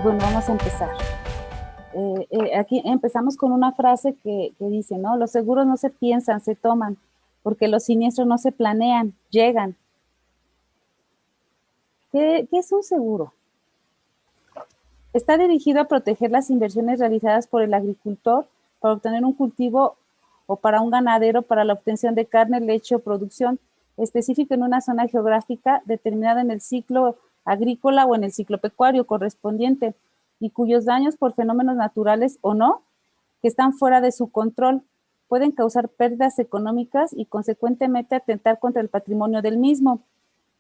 bueno, vamos a empezar. Aquí empezamos con una frase que dice, ¿no? Los seguros no se piensan, se toman, porque los siniestros no se planean, llegan. ¿Qué es un seguro? Está dirigido a proteger las inversiones realizadas por el agricultor para obtener un cultivo o para un ganadero para la obtención de carne, leche o producción específica en una zona geográfica determinada en el ciclo agrícola o en el ciclo pecuario correspondiente y cuyos daños por fenómenos naturales o no, que están fuera de su control, pueden causar pérdidas económicas y consecuentemente atentar contra el patrimonio del mismo.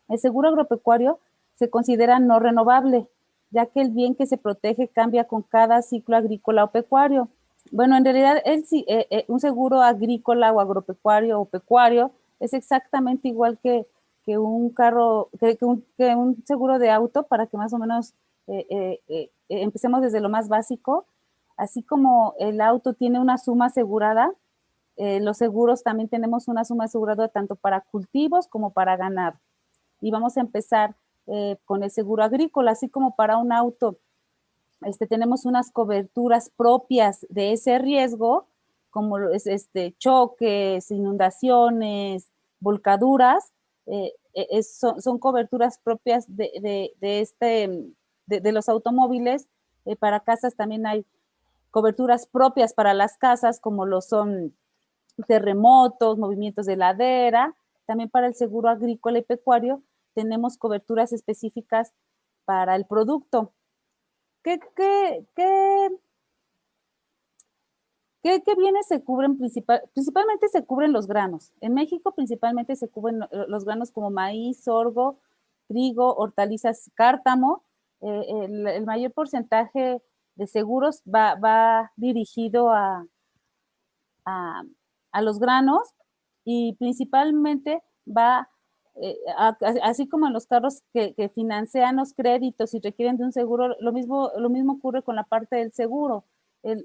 El seguro agropecuario se considera no renovable, ya que el bien que se protege cambia con cada ciclo agrícola o pecuario. Bueno, en realidad un seguro agrícola o agropecuario o pecuario es exactamente igual que un carro, que un seguro de auto, para que más o menos empecemos desde lo más básico. Así como el auto tiene una suma asegurada, los seguros también tenemos una suma asegurada tanto para cultivos como para ganado. Y vamos a empezar con el seguro agrícola, así como para un auto. Tenemos unas coberturas propias de ese riesgo, como choques, inundaciones, volcaduras, son coberturas propias de los automóviles. Para casas también hay coberturas propias para las casas, como lo son terremotos, movimientos de ladera. También para el seguro agrícola y pecuario tenemos coberturas específicas para el producto. ¿Qué bienes se cubren? Principalmente se cubren los granos. En México principalmente se cubren los granos como maíz, sorgo, trigo, hortalizas, cártamo. El mayor porcentaje de seguros va dirigido a los granos y principalmente va, así como en los carros que financian los créditos y requieren de un seguro, lo mismo ocurre con la parte del seguro.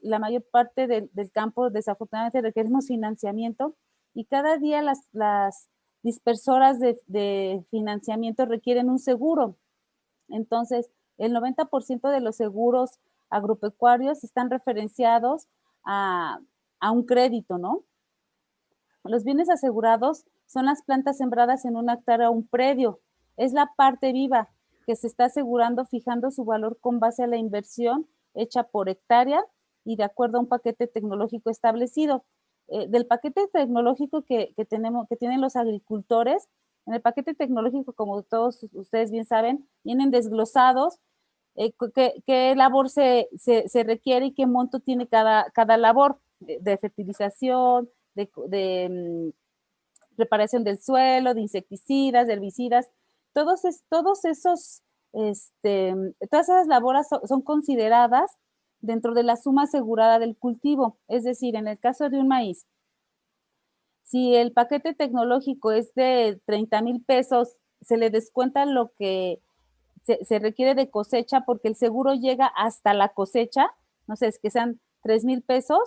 La mayor parte del campo, desafortunadamente, requerimos financiamiento y cada día las dispersoras de financiamiento requieren un seguro. Entonces, el 90% de los seguros agropecuarios están referenciados a un crédito, ¿no? Los bienes asegurados son las plantas sembradas en un hectárea o un predio. Es la parte viva que se está asegurando fijando su valor con base a la inversión hecha por hectárea y de acuerdo a un paquete tecnológico establecido. Del paquete tecnológico que tienen los agricultores, en el paquete tecnológico, como todos ustedes bien saben, vienen desglosados qué labor se requiere y qué monto tiene cada labor de fertilización, de preparación del suelo, de insecticidas, de herbicidas, todas esas labores son consideradas dentro de la suma asegurada del cultivo. Es decir, en el caso de un maíz, si el paquete tecnológico es de 30,000 pesos, se le descuenta lo que se requiere de cosecha porque el seguro llega hasta la cosecha, no sé, es que sean 3,000 pesos,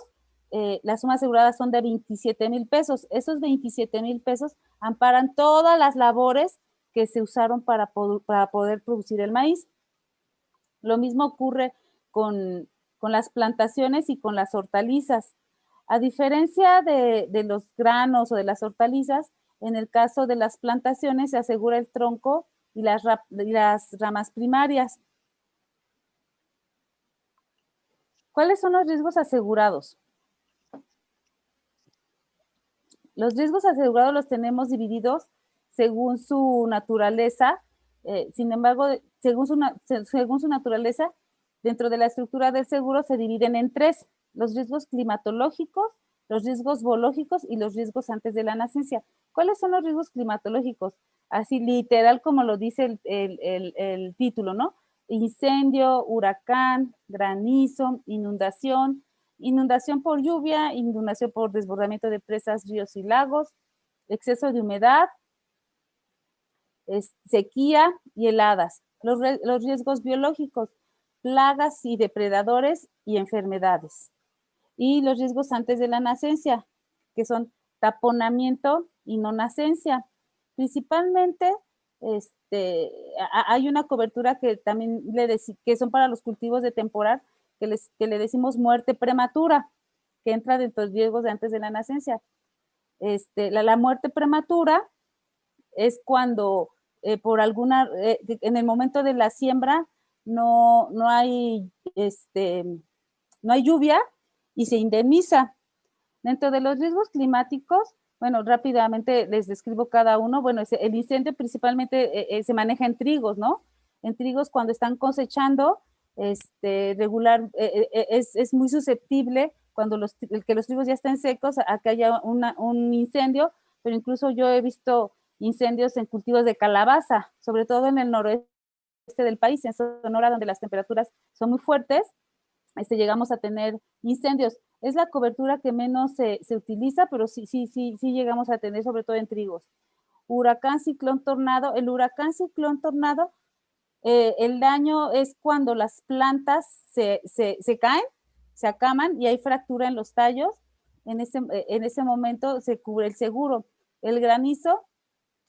las sumas aseguradas son de 27,000 pesos. Esos 27,000 pesos amparan todas las labores que se usaron para poder producir el maíz. Lo mismo ocurre con las plantaciones y con las hortalizas. A diferencia de los granos o de las hortalizas, en el caso de las plantaciones se asegura el tronco y las ramas primarias. ¿Cuáles son los riesgos asegurados? Los riesgos asegurados los tenemos divididos según su naturaleza. Sin embargo, según su naturaleza, dentro de la estructura del seguro se dividen en tres: los riesgos climatológicos, los riesgos biológicos y los riesgos antes de la nacencia. ¿Cuáles son los riesgos climatológicos? Así literal como lo dice el título, ¿no? Incendio, huracán, granizo, inundación por lluvia, inundación por desbordamiento de presas, ríos y lagos, exceso de humedad, sequía y heladas. Los riesgos biológicos, plagas y depredadores y enfermedades. Y los riesgos antes de la nacencia, que son taponamiento y no nacencia. Principalmente hay una cobertura que también que son para los cultivos de temporal, que le decimos muerte prematura, que entra dentro de los riesgos de antes de la nacencia. La muerte prematura es cuando por alguna, en el momento de la siembra no hay, no hay lluvia y se indemniza. Dentro de los riesgos climáticos, bueno, rápidamente les describo cada uno. Bueno, el incendio principalmente se maneja en trigos, ¿no? En trigos cuando están cosechando, regular, es muy susceptible cuando que los trigos ya estén secos a que haya un incendio, pero incluso yo he visto incendios en cultivos de calabaza, sobre todo en el noroeste del país, en Sonora, donde las temperaturas son muy fuertes, llegamos a tener incendios. Es la cobertura que menos se utiliza, pero sí llegamos a tener, sobre todo en trigos. Huracán, ciclón, tornado. El huracán, ciclón, tornado, el daño es cuando las plantas se caen, se acaman y hay fractura en los tallos. En ese momento se cubre el seguro. El granizo,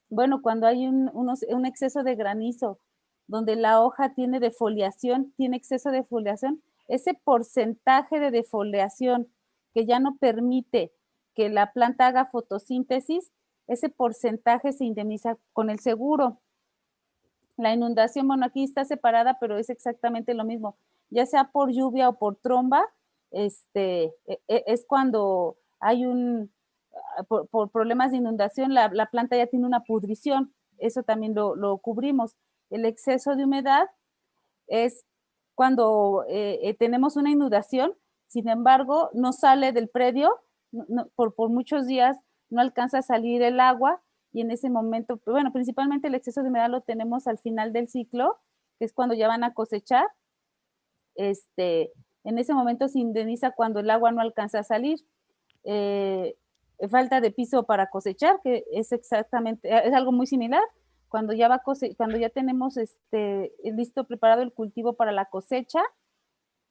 bueno, cuando hay un exceso de granizo, donde la hoja tiene defoliación, tiene exceso de defoliación, ese porcentaje de defoliación que ya no permite que la planta haga fotosíntesis, ese porcentaje se indemniza con el seguro. La inundación, bueno, aquí está separada, pero es exactamente lo mismo, ya sea por lluvia o por tromba, es cuando hay por problemas de inundación, la planta ya tiene una pudrición, eso también lo cubrimos. El exceso de humedad es cuando tenemos una inundación, sin embargo, no sale del predio, por muchos días no alcanza a salir el agua, y en ese momento, bueno, principalmente el exceso de humedad lo tenemos al final del ciclo, que es cuando ya van a cosechar. En ese momento se indemniza cuando el agua no alcanza a salir. Falta de piso para cosechar, que es exactamente, es algo muy similar. Cuando ya cuando ya tenemos listo, preparado el cultivo para la cosecha,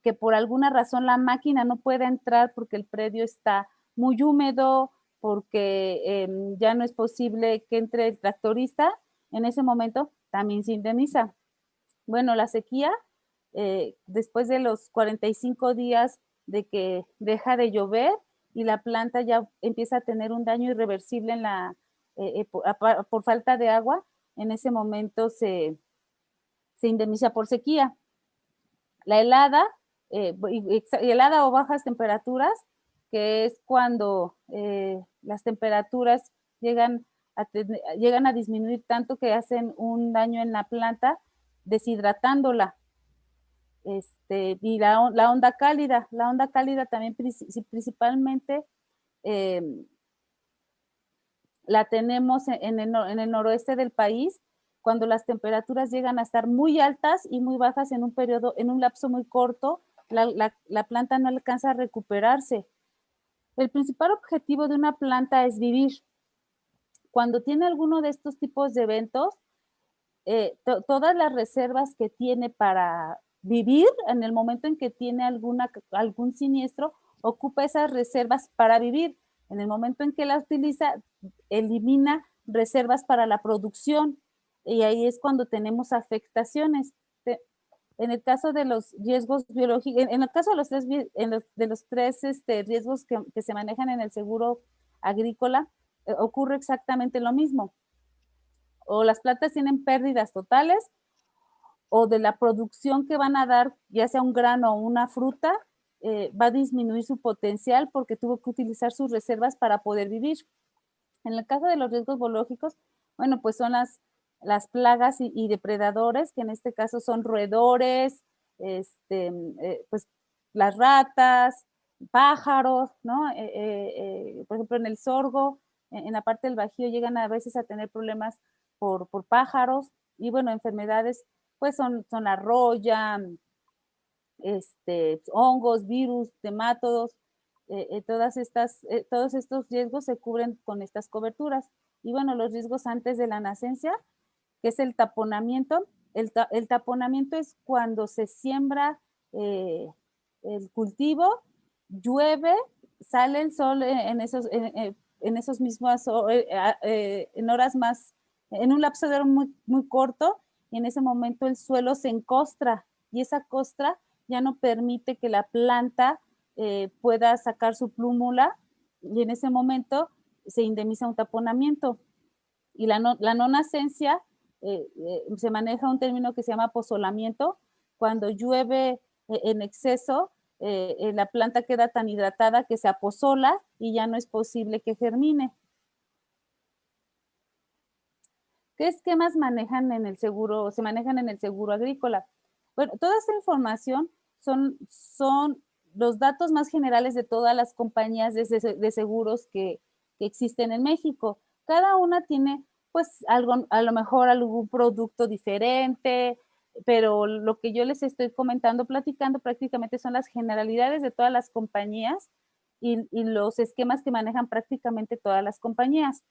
que por alguna razón la máquina no puede entrar porque el predio está muy húmedo, porque ya no es posible que entre el tractorista, en ese momento también se indemniza. Bueno, la sequía, después de los 45 días de que deja de llover y la planta ya empieza a tener un daño irreversible por falta de agua, en ese momento se indemniza por sequía. La helada, helada o bajas temperaturas, que es cuando las temperaturas llegan a disminuir tanto que hacen un daño en la planta, deshidratándola. Y la onda cálida también principalmente la tenemos en el noroeste del país, cuando las temperaturas llegan a estar muy altas y muy bajas en un lapso muy corto, la planta no alcanza a recuperarse. El principal objetivo de una planta es vivir. Cuando tiene alguno de estos tipos de eventos, todas las reservas que tiene para vivir, en el momento en que tiene algún siniestro, ocupa esas reservas para vivir. En el momento en que la utiliza, elimina reservas para la producción, y ahí es cuando tenemos afectaciones. En el caso de los riesgos biológicos, en el caso de los tres riesgos que se manejan en el seguro agrícola, ocurre exactamente lo mismo. O las plantas tienen pérdidas totales, o de la producción que van a dar, ya sea un grano o una fruta, va a disminuir su potencial porque tuvo que utilizar sus reservas para poder vivir. En el caso de los riesgos biológicos, bueno, pues son las plagas y depredadores, que en este caso son roedores, pues las ratas, pájaros, ¿no? Por ejemplo, en el sorgo, en la parte del Bajío, llegan a veces a tener problemas por pájaros, y bueno, enfermedades, pues son la roya, hongos, virus, nemátodos, todos estos riesgos se cubren con estas coberturas. Y bueno, los riesgos antes de la nacencia, que es el taponamiento. El taponamiento es cuando se siembra el cultivo, llueve, sale el sol en esos mismos, en horas más en un lapso de oro muy, muy corto, y en ese momento el suelo se encostra, y esa costra ya no permite que la planta pueda sacar su plúmula, y en ese momento se indemniza un taponamiento. Y la no nacencia se maneja un término que se llama aposolamiento. Cuando llueve en exceso, la planta queda tan hidratada que se aposola y ya no es posible que germine. ¿Qué esquemas manejan en el seguro, se manejan en el seguro agrícola? Bueno, toda esta información son los datos más generales de todas las compañías de seguros que existen en México. Cada una tiene, pues, algo, a lo mejor algún producto diferente, pero lo que yo les estoy comentando, platicando, prácticamente son las generalidades de todas las compañías y los esquemas que manejan prácticamente todas las compañías.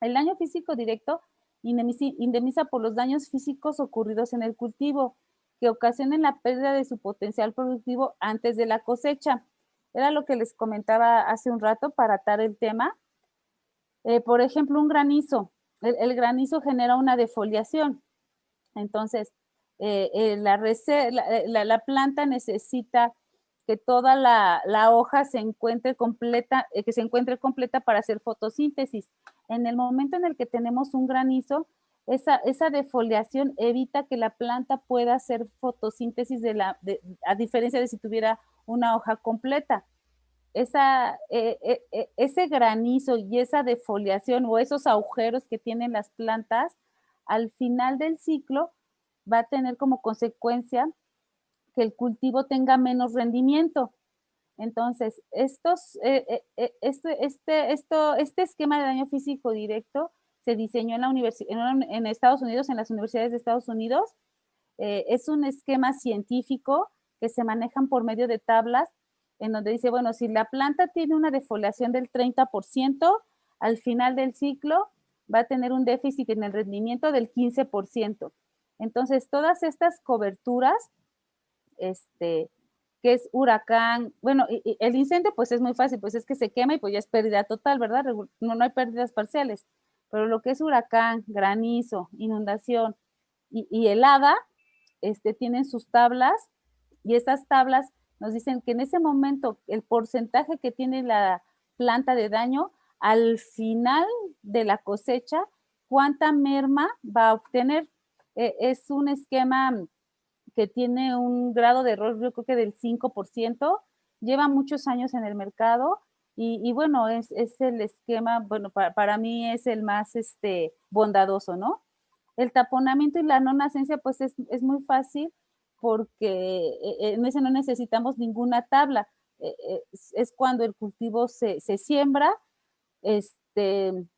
El daño físico directo indemniza por los daños físicos ocurridos en el cultivo, que ocasionen la pérdida de su potencial productivo antes de la cosecha. Era lo que les comentaba hace un rato para atar el tema. Por ejemplo, un granizo. El granizo genera una defoliación. Entonces, la planta necesita que toda la hoja se encuentre completa, que se encuentre completa para hacer fotosíntesis. En el momento en el que tenemos un granizo, esa defoliación evita que la planta pueda hacer fotosíntesis a diferencia de si tuviera una hoja completa. Ese granizo y esa defoliación o esos agujeros que tienen las plantas, al final del ciclo va a tener como consecuencia que el cultivo tenga menos rendimiento. Entonces, este esquema de daño físico directo se diseñó en Estados Unidos, en las universidades de Estados Unidos. Es un esquema científico que se manejan por medio de tablas en donde dice, bueno, si la planta tiene una defoliación del 30%, al final del ciclo va a tener un déficit en el rendimiento del 15%. Entonces, todas estas coberturas, que es huracán, bueno, y el incendio pues es muy fácil, pues es que se quema y pues ya es pérdida total, ¿verdad? No hay pérdidas parciales, pero lo que es huracán, granizo, inundación y helada, tienen sus tablas y esas tablas nos dicen que en ese momento el porcentaje que tiene la planta de daño al final de la cosecha, cuánta merma va a obtener. Es un esquema que tiene un grado de error, yo creo que del 5%, lleva muchos años en el mercado y bueno, es el esquema, bueno, para mí es el más bondadoso, ¿no? El taponamiento y la no nacencia, pues es muy fácil porque en ese no necesitamos ninguna tabla. Es cuando el cultivo se siembra, este,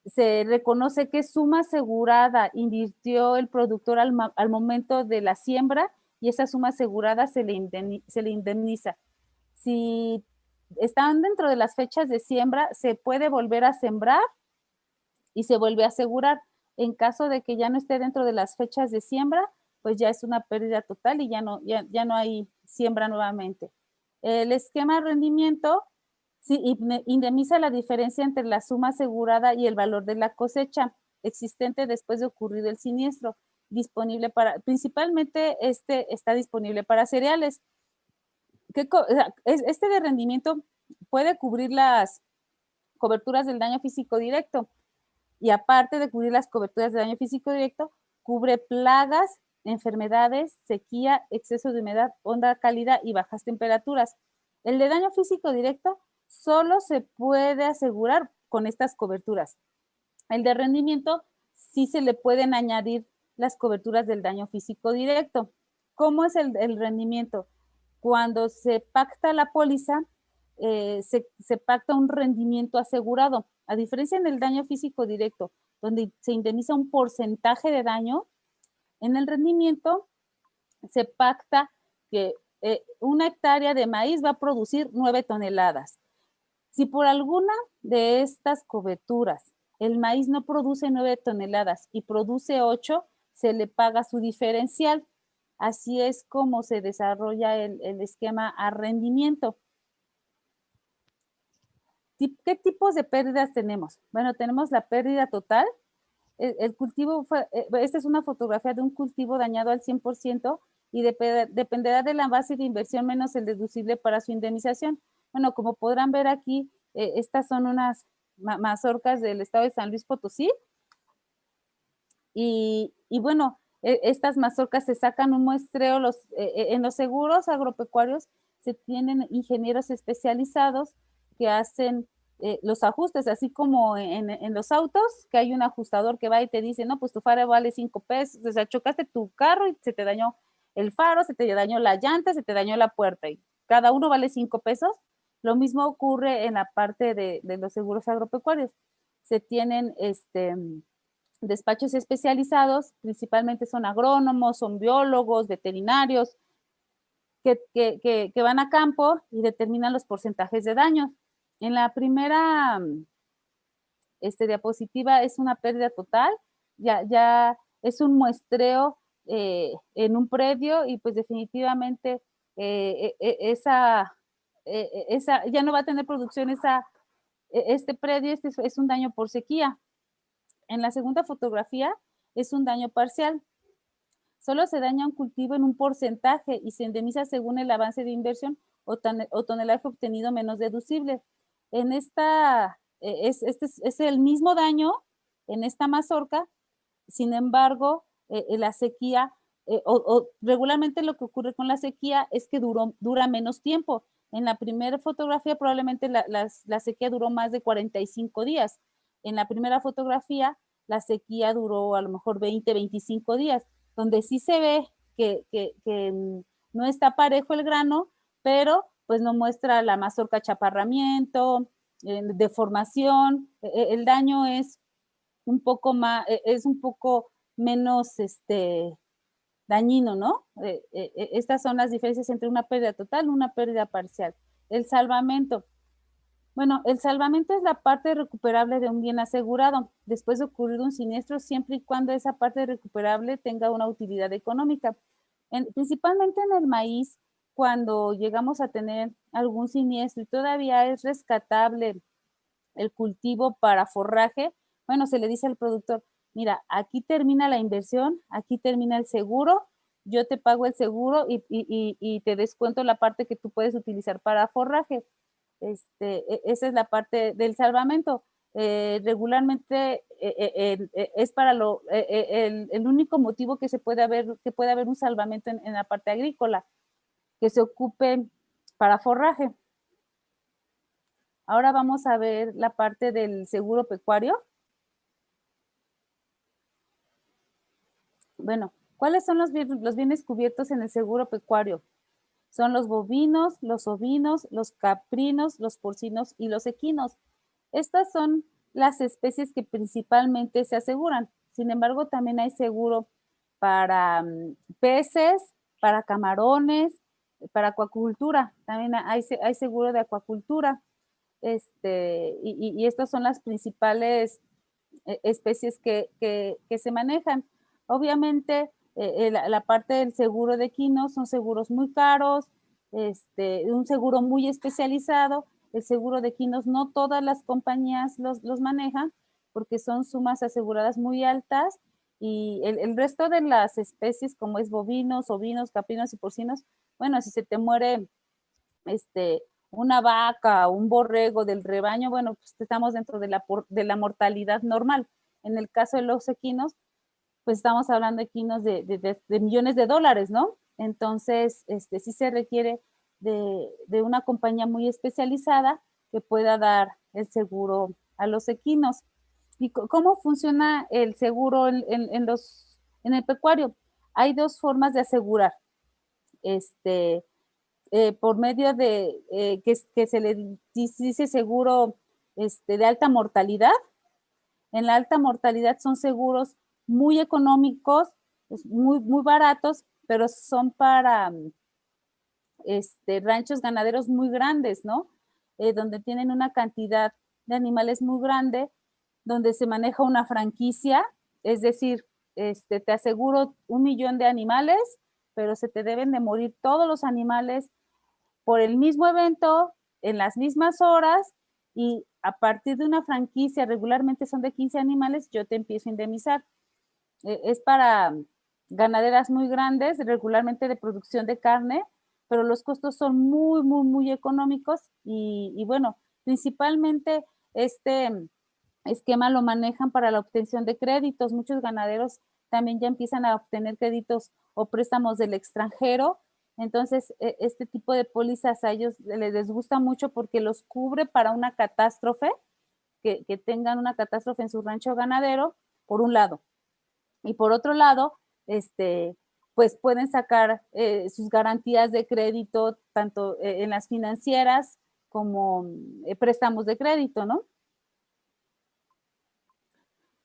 se reconoce qué suma asegurada invirtió el productor al momento de la siembra y esa suma asegurada se le indemniza. Si están dentro de las fechas de siembra, se puede volver a sembrar y se vuelve a asegurar. En caso de que ya no esté dentro de las fechas de siembra, pues ya es una pérdida total y ya no hay siembra nuevamente. El esquema de rendimiento sí, indemniza la diferencia entre la suma asegurada y el valor de la cosecha existente después de ocurrido el siniestro, disponible principalmente está disponible para cereales. Este de rendimiento puede cubrir las coberturas del daño físico directo y aparte de cubrir las coberturas de daño físico directo, cubre plagas, enfermedades, sequía, exceso de humedad, onda cálida y bajas temperaturas. El de daño físico directo solo se puede asegurar con estas coberturas. El de rendimiento sí se le pueden añadir las coberturas del daño físico directo. ¿Cómo es el rendimiento? Cuando se pacta la póliza, se pacta un rendimiento asegurado. A diferencia en el daño físico directo, donde se indemniza un porcentaje de daño, en el rendimiento se pacta que una hectárea de maíz va a producir 9 toneladas. Si por alguna de estas coberturas el maíz no produce 9 toneladas y produce 8, se le paga su diferencial. Así es como se desarrolla el esquema a rendimiento. ¿Qué tipos de pérdidas tenemos? Bueno, tenemos la pérdida total, el cultivo fue, esta es una fotografía de un cultivo dañado al 100% y dependerá de la base de inversión menos el deducible para su indemnización. Bueno, como podrán ver aquí, estas son unas mazorcas del estado de San Luis Potosí y bueno, estas mazorcas se sacan un muestreo, en los seguros agropecuarios se tienen ingenieros especializados que hacen los ajustes, así como en los autos, que hay un ajustador que va y te dice, no, pues tu faro vale 5 pesos, o sea, chocaste tu carro y se te dañó el faro, se te dañó la llanta, se te dañó la puerta, y cada uno vale 5 pesos. Lo mismo ocurre en la parte de los seguros agropecuarios. Se tienen despachos especializados, principalmente son agrónomos, son biólogos, veterinarios, que van a campo y determinan los porcentajes de daños. En la primera diapositiva es una pérdida total, ya es un muestreo en un predio y pues definitivamente esa ya no va a tener producción este predio, es un daño por sequía. En la segunda fotografía es un daño parcial. Solo se daña un cultivo en un porcentaje y se indemniza según el avance de inversión o tonelaje obtenido menos deducible. En esta, es el mismo daño en esta mazorca, sin embargo, la sequía, regularmente lo que ocurre con la sequía es que dura menos tiempo. En la primera fotografía probablemente la sequía duró más de 45 días. En la primera fotografía la sequía duró a lo mejor 20, 25 días, donde sí se ve que no está parejo el grano, pero pues no muestra la mazorca chaparramiento, deformación, el daño es un poco más, es un poco menos dañino, ¿no? Estas son las diferencias entre una pérdida total y una pérdida parcial. El salvamento. Bueno, el salvamento es la parte recuperable de un bien asegurado después de ocurrir un siniestro, siempre y cuando esa parte recuperable tenga una utilidad económica. Principalmente en el maíz, cuando llegamos a tener algún siniestro y todavía es rescatable el cultivo para forraje, bueno, se le dice al productor, mira, aquí termina la inversión, aquí termina el seguro, yo te pago el seguro y te descuento la parte que tú puedes utilizar para forraje. Esa es la parte del salvamento. Regularmente es para el único motivo que puede haber un salvamento en la parte agrícola, que se ocupe para forraje. Ahora vamos a ver la parte del seguro pecuario. Bueno, ¿cuáles son los bienes cubiertos en el seguro pecuario? Son los bovinos, los ovinos, los caprinos, los porcinos y los equinos. Estas son las especies que principalmente se aseguran. Sin embargo, también hay seguro para peces, para camarones, para acuacultura. También hay seguro de acuacultura. Y estas son las principales especies que se manejan. Obviamente, la parte del seguro de equinos son seguros muy caros, un seguro muy especializado. El seguro de equinos no todas las compañías los manejan porque son sumas aseguradas muy altas y el resto de las especies como es bovinos, ovinos, caprinos y porcinos, bueno, si se te muere una vaca o un borrego del rebaño, bueno, pues estamos dentro de la mortalidad normal. En el caso de los equinos, pues estamos hablando de equinos de millones de dólares, ¿no? Entonces, sí se requiere de una compañía muy especializada que pueda dar el seguro a los equinos. ¿Y cómo funciona el seguro en el pecuario? Hay dos formas de asegurar. Por medio de que se le dice seguro de alta mortalidad. En la alta mortalidad son seguros muy económicos, muy baratos, pero son para ranchos ganaderos muy grandes, ¿no? Donde tienen una cantidad de animales muy grande, donde se maneja una franquicia, es decir, te aseguro 1,000,000 de animales, pero se te deben de morir todos los animales por el mismo evento, en las mismas horas, y a partir de una franquicia, regularmente son de 15 animales, yo te empiezo a indemnizar. Es para ganaderas muy grandes, regularmente de producción de carne, pero los costos son muy económicos y bueno, principalmente este esquema lo manejan para la obtención de créditos. Muchos ganaderos también ya empiezan a obtener créditos o préstamos del extranjero. Entonces, este tipo de pólizas a ellos les gusta mucho porque los cubre para una catástrofe, que tengan una catástrofe en su rancho ganadero, por un lado. Y por otro lado, pues pueden sacar sus garantías de crédito tanto en las financieras como préstamos de crédito, ¿no?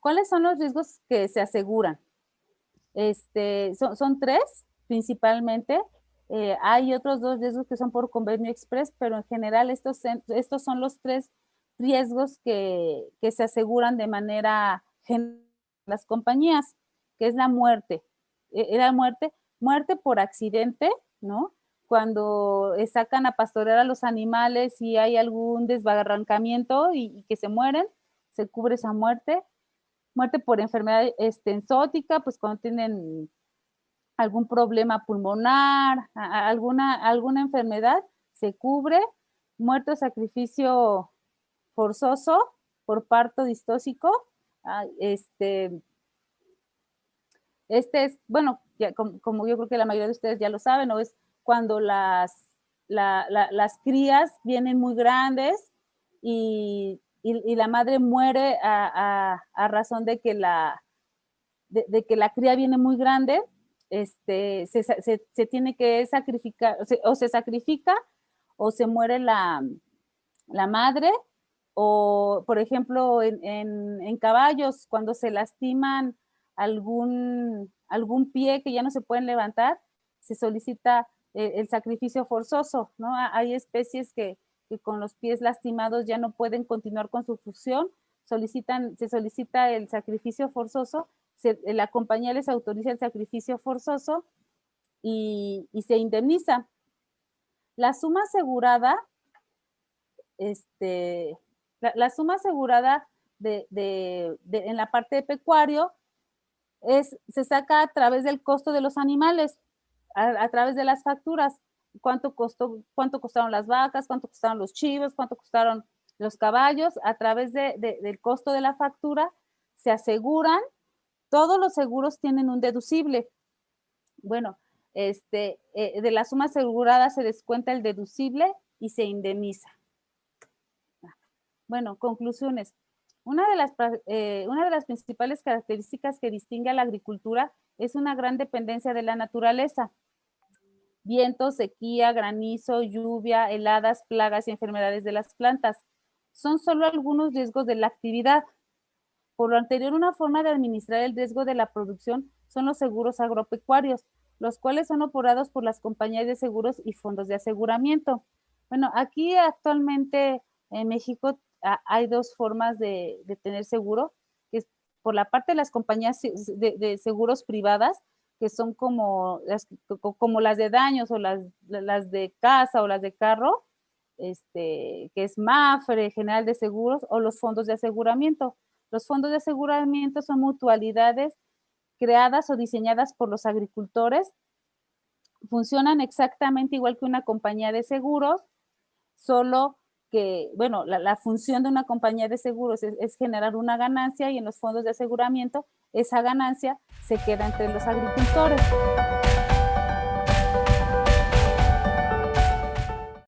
¿Cuáles son los riesgos que se aseguran? Son tres principalmente. Hay otros dos riesgos que son por convenio express, pero en general estos son los tres riesgos que se aseguran de manera general las compañías, que es la muerte. La muerte por accidente, ¿no? Cuando sacan a pastorear a los animales y hay algún desbarrancamiento y que se mueren, se cubre esa muerte. Muerte por enfermedad exótica, pues cuando tienen algún problema pulmonar, alguna enfermedad, se cubre. Muerte o sacrificio forzoso por parto distóxico. Es, bueno, ya, como yo creo que la mayoría de ustedes ya lo saben, ¿no? Es cuando las crías vienen muy grandes y la madre muere a razón de que que la cría viene muy grande, se tiene que sacrificar, o se sacrifica, o se muere la madre, o por ejemplo en caballos, cuando se lastiman algún pie que ya no se pueden levantar, se solicita el sacrificio forzoso, ¿no? Hay especies que con los pies lastimados ya no pueden continuar con su función, se solicita el sacrificio forzoso, la compañía les autoriza el sacrificio forzoso y se indemniza. La suma asegurada, la suma asegurada en la parte de pecuario se saca a través del costo de los animales, a través de las facturas. Cuánto costaron las vacas, cuánto costaron los chivos, cuánto costaron los caballos. A través del costo de la factura se aseguran. Todos los seguros tienen un deducible. Bueno, de la suma asegurada se descuenta el deducible y se indemniza. Bueno, conclusiones. Una de las principales características que distingue a la agricultura es una gran dependencia de la naturaleza. Viento, sequía, granizo, lluvia, heladas, plagas y enfermedades de las plantas. Son solo algunos riesgos de la actividad. Por lo anterior, una forma de administrar el riesgo de la producción son los seguros agropecuarios, los cuales son operados por las compañías de seguros y fondos de aseguramiento. Bueno, aquí actualmente en México hay dos formas de tener seguro, que es por la parte de las compañías de seguros privadas, que son como las de daños o las de casa o las de carro, que es MAFRE, General de Seguros, o los fondos de aseguramiento. Los fondos de aseguramiento son mutualidades creadas o diseñadas por los agricultores. Funcionan exactamente igual que una compañía de seguros, solo que, bueno, la función de una compañía de seguros es generar una ganancia y en los fondos de aseguramiento esa ganancia se queda entre los agricultores.